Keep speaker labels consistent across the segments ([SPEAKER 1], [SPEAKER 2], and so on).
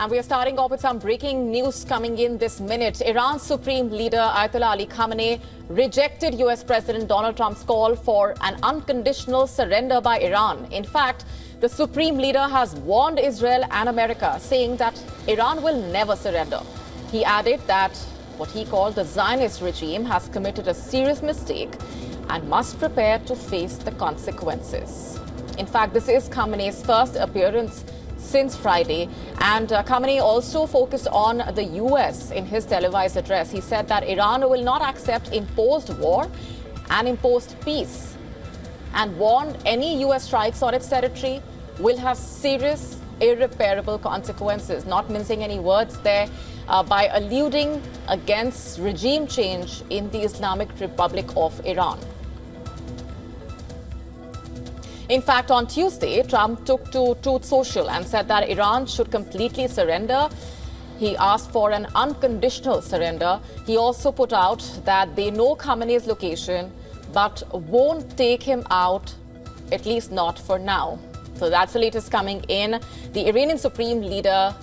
[SPEAKER 1] And we are starting off with some breaking news coming in this minute. Iran's Supreme Leader Ayatollah Ali Khamenei rejected US President Donald Trump's call for an unconditional surrender by Iran. In fact, the Supreme Leader has warned Israel and America, saying that Iran will never surrender. He added that what he called the Zionist regime has committed a serious mistake and must prepare to face the consequences. In fact, this is Khamenei's first appearance since Friday, and Khamenei also focused on the US in his televised address. He said that Iran will not accept imposed war and imposed peace, and warned any US strikes on its territory will have serious, irreparable consequences, not mincing any words there, by alluding against regime change in the Islamic Republic of Iran. In fact, on Tuesday, Trump took to Truth Social and said that Iran should completely surrender. He asked for an unconditional surrender. He also put out that they know Khamenei's location, but won't take him out, at least not for now. So that's the latest coming in. The Iranian Supreme Leader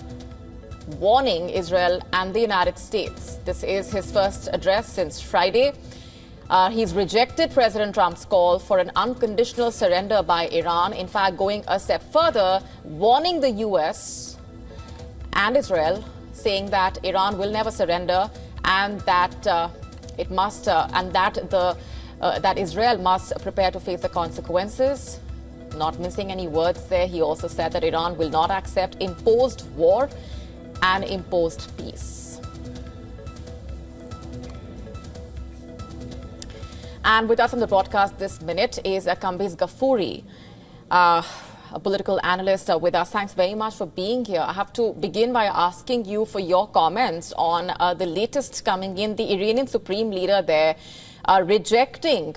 [SPEAKER 1] warning Israel and the United States. This is his first address since Friday. He's rejected President Trump's call for an unconditional surrender by Iran. In fact, going a step further, warning the US and Israel, saying that Iran will never surrender and that that Israel must prepare to face the consequences. Not missing any words there. He also said that Iran will not accept imposed war and imposed peace. And with us on the broadcast this minute is Kambiz Ghafoori, a political analyst with us. Thanks very much for being here. I have to begin by asking you for your comments on the latest coming in. The Iranian Supreme Leader there rejecting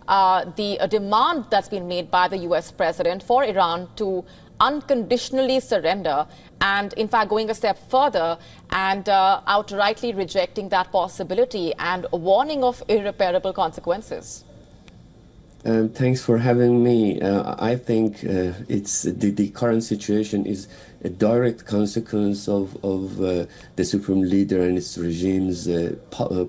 [SPEAKER 1] the demand that's been made by the US President for Iran to unconditionally surrender, and in fact going a step further and outrightly rejecting that possibility and warning of irreparable consequences.
[SPEAKER 2] Thanks for having me. I think it's the current situation is a direct consequence of the Supreme Leader and its regime's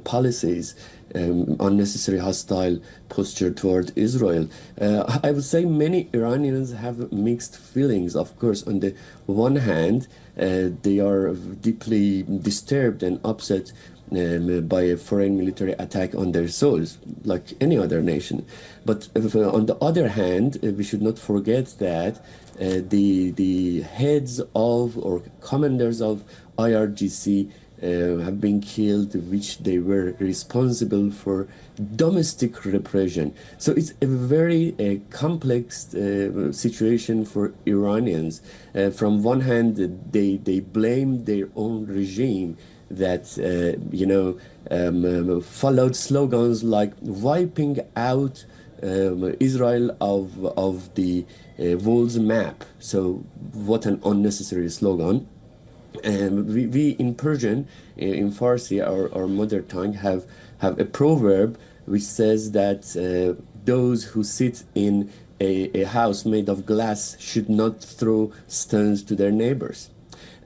[SPEAKER 2] policies, unnecessary hostile posture toward Israel. I would say many Iranians have mixed feelings. Of course, on the one hand, they are deeply disturbed and upset by a foreign military attack on their souls, like any other nation. But on the other hand, we should not forget that the heads of or commanders of IRGC have been killed, which they were responsible for domestic repression. So it's a very complex situation for Iranians. From one hand, they blame their own regime that followed slogans like wiping out Israel of the world's map. So what an unnecessary slogan. And we in Persian, in Farsi, our mother tongue, have a proverb which says that those who sit in a house made of glass should not throw stones to their neighbors.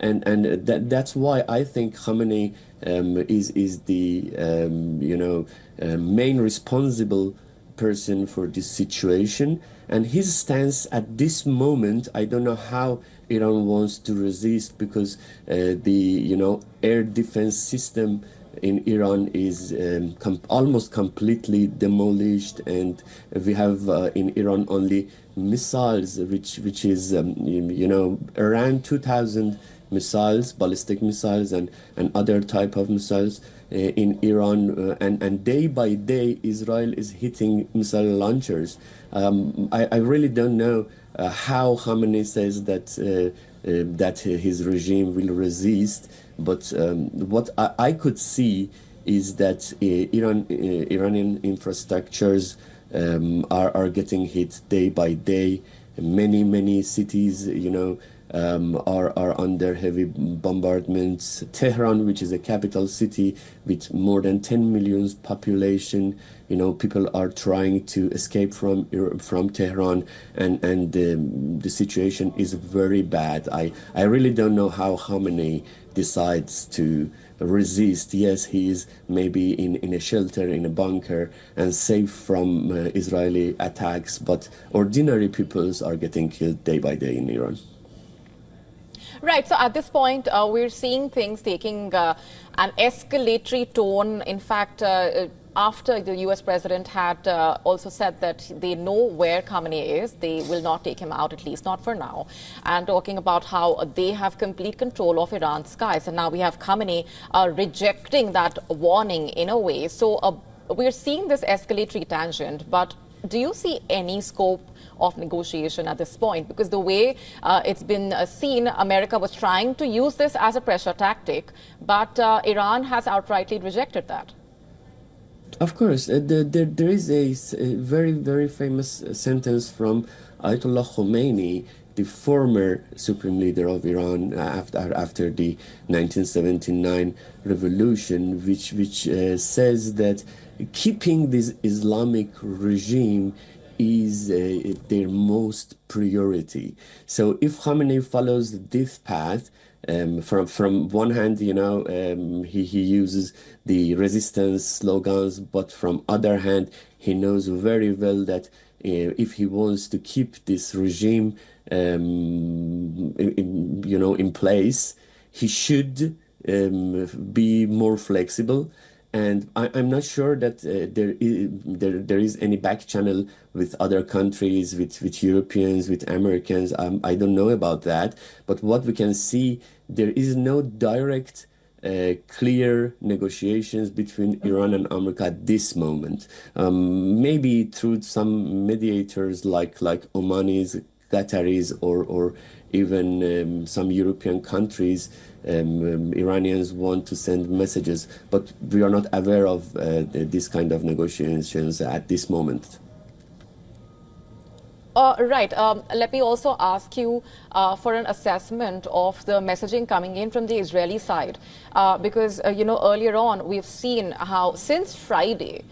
[SPEAKER 2] And that's why I think Khamenei is the main responsible person for this situation. And his stance at this moment, I don't know how Iran wants to resist, because the air defense system in Iran is almost completely demolished, and we have in Iran only missiles, which is around 2,000 missiles, ballistic missiles, and other type of missiles in Iran, and day by day Israel is hitting missile launchers. I really don't know how Khamenei says that his regime will resist, but what I could see is that Iranian infrastructures are getting hit day by day. Many cities, are under heavy bombardments. Tehran, which is a capital city with more than 10 million population, people are trying to escape from Tehran, and the situation is very bad. I really don't know how Khamenei decides to resist. Yes, he is maybe in a shelter, in a bunker, and safe from Israeli attacks, but ordinary peoples are getting killed day by day in Iran.
[SPEAKER 1] Right. So at this point, we're seeing things taking an escalatory tone. In fact, after the U.S. president had also said that they know where Khamenei is, they will not take him out, at least not for now, and talking about how they have complete control of Iran's skies. And now we have Khamenei rejecting that warning in a way. So we're seeing this escalatory tangent, but do you see any scope of negotiation at this point? Because the way it's been seen, America was trying to use this as a pressure tactic, but Iran has outrightly rejected that.
[SPEAKER 2] Of course, there is a very, very famous sentence from Ayatollah Khomeini, the former supreme leader of Iran after the 1979 revolution, which says that keeping this Islamic regime is their most priority. So if Khamenei follows this path, from one hand, he uses the resistance slogans, but from other hand, he knows very well that if he wants to keep this regime, in place, he should be more flexible. And I'm not sure that there is any back channel with other countries, with Europeans, with Americans. I don't know about that. But what we can see, there is no direct, clear negotiations between Iran and America at this moment. Maybe through some mediators like Omanis, Qataris, or even some European countries. Iranians want to send messages, but we are not aware of this kind of negotiations at this moment.
[SPEAKER 1] Right. Let me also ask you for an assessment of the messaging coming in from the Israeli side, because, earlier on we've seen how since Friday,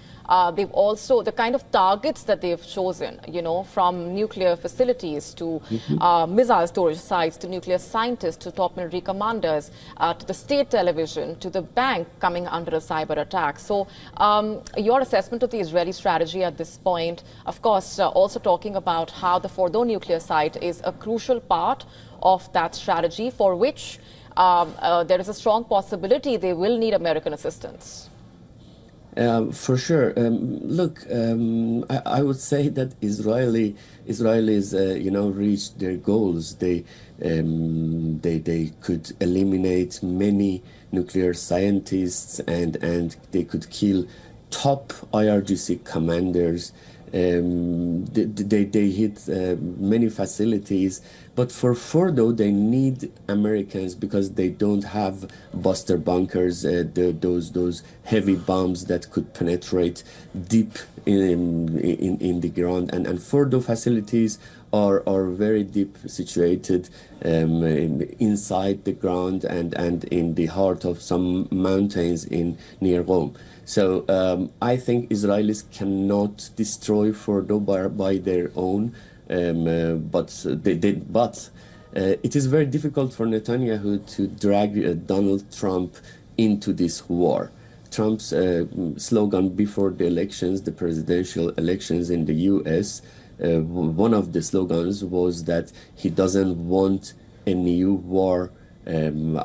[SPEAKER 1] they've also, the kind of targets that they've chosen, from nuclear facilities to missile storage sites, to nuclear scientists, to top military commanders, to the state television, to the bank coming under a cyber attack. So your assessment of the Israeli strategy at this point, of course, also talking about how the Fordo nuclear site is a crucial part of that strategy, for which there is a strong possibility they will need American assistance.
[SPEAKER 2] For sure. Look, I would say that Israelis, reached their goals. They could eliminate many nuclear scientists, and they could kill top IRGC commanders. They hit many facilities, but for Fordo they need Americans because they don't have buster bunkers, those heavy bombs that could penetrate deep in the ground, and Fordo facilities are very deep situated inside the ground and in the heart of some mountains near Rome. So I think Israelis cannot destroy Fordo by their own, but it is very difficult for Netanyahu to drag Donald Trump into this war. Trump's slogan before the elections, the presidential elections in the U.S., one of the slogans was that he doesn't want a new war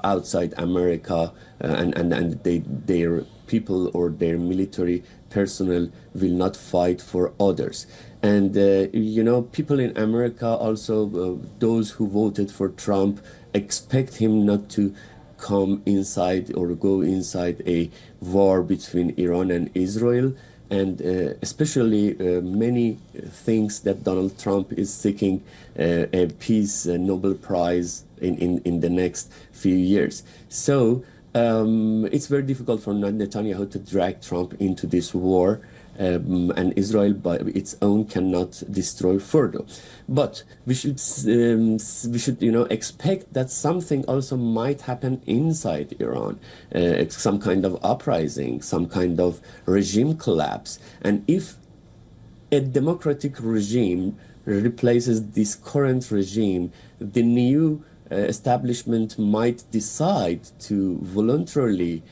[SPEAKER 2] outside America, and their people or their military personnel will not fight for others. And people in America, also those who voted for Trump, expect him not to come inside or go inside a war between Iran and Israel. And especially many things that Donald Trump is seeking a peace Nobel Prize in the next few years. So It's very difficult for Netanyahu to drag Trump into this war, and Israel by its own cannot destroy further. But we should expect that something also might happen inside Iran, some kind of uprising, some kind of regime collapse, and if a democratic regime replaces this current regime, the new establishment might decide to voluntarily,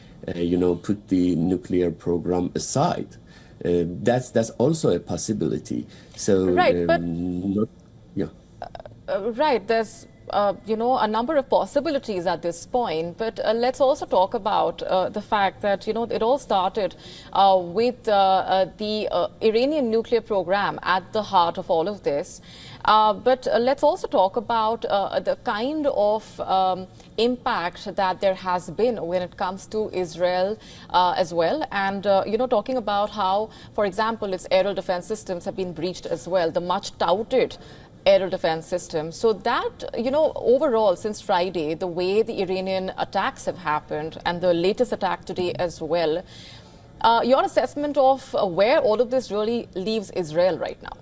[SPEAKER 2] put the nuclear program aside. That's also a possibility. So,
[SPEAKER 1] Right, but
[SPEAKER 2] yeah.
[SPEAKER 1] right, there's a number of possibilities at this point, but let's also talk about the fact that it all started with the Iranian nuclear program at the heart of all of this. But let's also talk about the kind of impact that there has been when it comes to Israel as well. And, talking about how, for example, its aerial defense systems have been breached as well, the much touted aerial defense system. So that, overall, since Friday, the way the Iranian attacks have happened and the latest attack today as well, your assessment of where all of this really leaves Israel right now?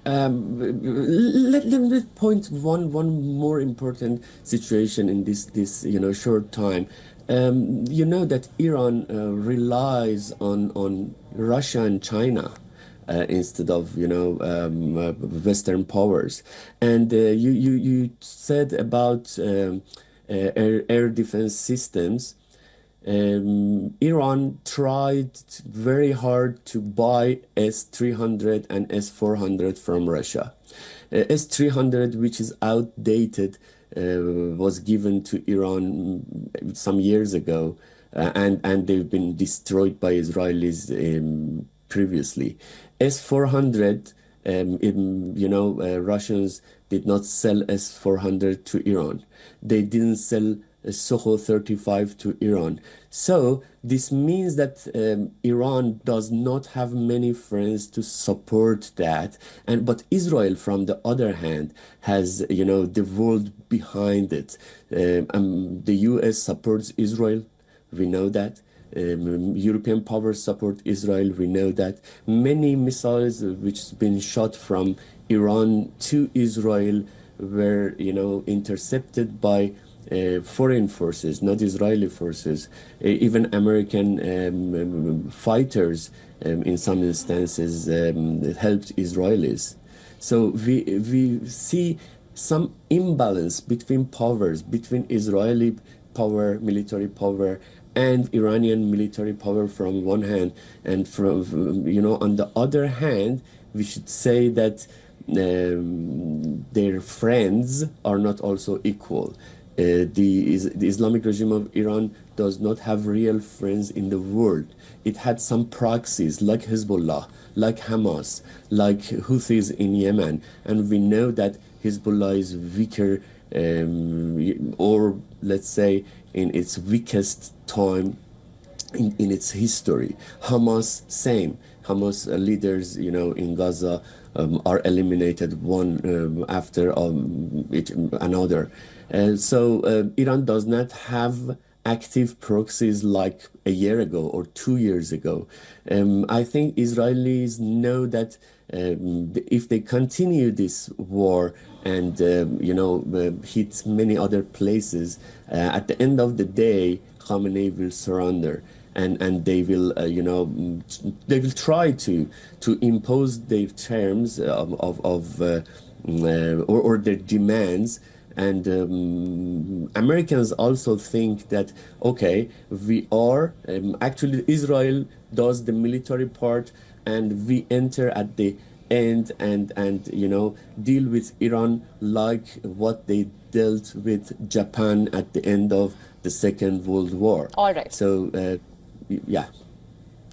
[SPEAKER 2] Let me point one more important situation in this short time. You know that Iran relies on Russia and China instead of Western powers, and you said about air defense systems. Iran tried very hard to buy S-300 and S-400 from Russia. S-300, which is outdated, was given to Iran some years ago, and they've been destroyed by Israelis previously. S-400, Russians did not sell S-400 to Iran. They didn't sell Soho 35 to Iran. So this means that Iran does not have many friends to support that. But Israel, from the other hand, has the world behind it. The US supports Israel. We know that. European powers support Israel. We know that. Many missiles which have been shot from Iran to Israel were intercepted by foreign forces, not Israeli forces. Even American fighters, in some instances, helped Israelis. So we see some imbalance between powers, between Israeli power, military power, and Iranian military power from one hand, and from on the other hand, we should say that their friends are not also equal. The Islamic regime of Iran does not have real friends in the world. It had some proxies like Hezbollah, like Hamas, like Houthis in Yemen, and we know that Hezbollah is weaker, or let's say in its weakest time in its history. Hamas, same. Hamas leaders, in Gaza are eliminated one after another. So Iran does not have active proxies like a year ago or 2 years ago. I think Israelis know that if they continue this war and hit many other places, at the end of the day, Khamenei will surrender. And they will they will try to impose their terms or their demands. And Americans also think that, okay, we are actually Israel does the military part, and we enter at the end and deal with Iran like what they dealt with Japan at the end of the Second World War.
[SPEAKER 1] All right.
[SPEAKER 2] So yeah.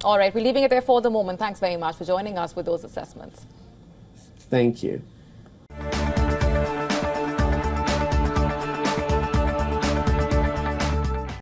[SPEAKER 1] All right, we're leaving it there for the moment. Thanks very much for joining us with those assessments.
[SPEAKER 2] Thank you.